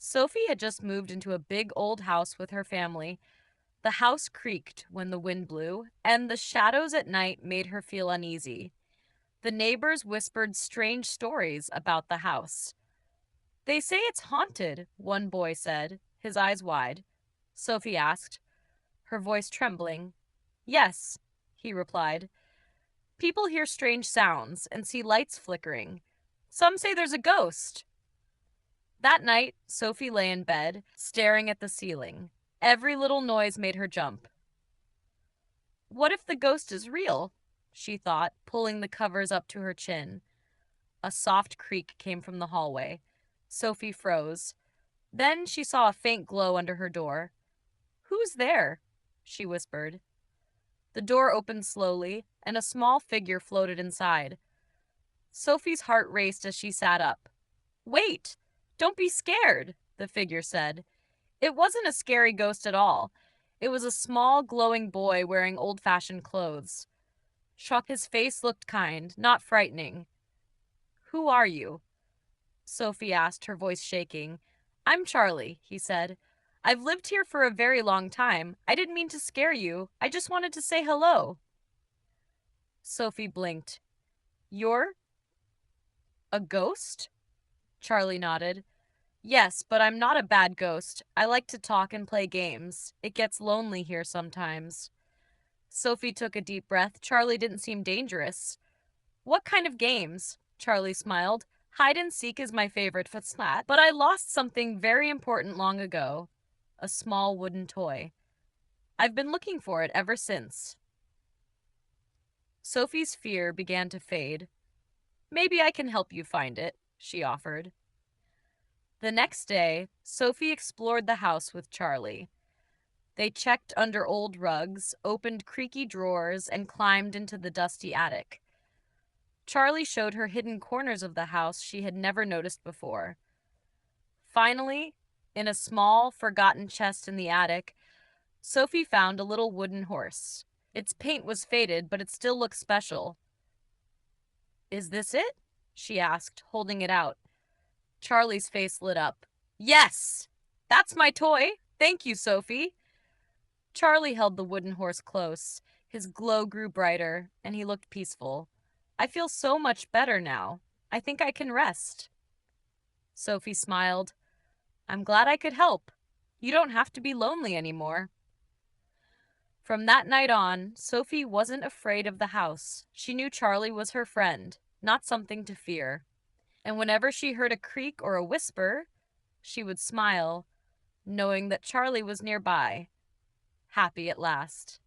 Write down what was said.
Sophie had just moved into a big old house with her family. The house creaked when the wind blew, and the shadows at night made her feel uneasy. The neighbors whispered strange stories about the house. They say it's haunted, one boy said, his eyes wide. Sophie asked, her voice trembling. Yes, he replied. People hear strange sounds and see lights flickering. Some say there's a ghost. That night, Sophie lay in bed, staring at the ceiling. Every little noise made her jump. What if the ghost is real? She thought, pulling the covers up to her chin. A soft creak came from the hallway. Sophie froze. Then she saw a faint glow under her door. Who's there? She whispered. The door opened slowly, and a small figure floated inside. Sophie's heart raced as she sat up. Wait! Don't be scared, the figure said. It wasn't a scary ghost at all. It was a small, glowing boy wearing old-fashioned clothes. His face looked kind, not frightening. Who are you? Sophie asked, her voice shaking. I'm Charlie, he said. I've lived here for a very long time. I didn't mean to scare you. I just wanted to say hello. Sophie blinked. You're a ghost? Charlie nodded. Yes, but I'm not a bad ghost. I like to talk and play games. It gets lonely here sometimes. Sophie took a deep breath. Charlie didn't seem dangerous. What kind of games? Charlie smiled. Hide and seek is my favorite footslat, but I lost something very important long ago. A small wooden toy. I've been looking for it ever since. Sophie's fear began to fade. Maybe I can help you find it, she offered. The next day, Sophie explored the house with Charlie. They checked under old rugs, opened creaky drawers, and climbed into the dusty attic. Charlie showed her hidden corners of the house she had never noticed before. Finally, in a small, forgotten chest in the attic, Sophie found a little wooden horse. Its paint was faded, but it still looked special. Is this it? She asked, holding it out. Charlie's face lit up. Yes! That's my toy! Thank you, Sophie! Charlie held the wooden horse close. His glow grew brighter, and he looked peaceful. I feel so much better now. I think I can rest. Sophie smiled. I'm glad I could help. You don't have to be lonely anymore. From that night on, Sophie wasn't afraid of the house. She knew Charlie was her friend, not something to fear. And whenever she heard a creak or a whisper, she would smile, knowing that Charlie was nearby, happy at last.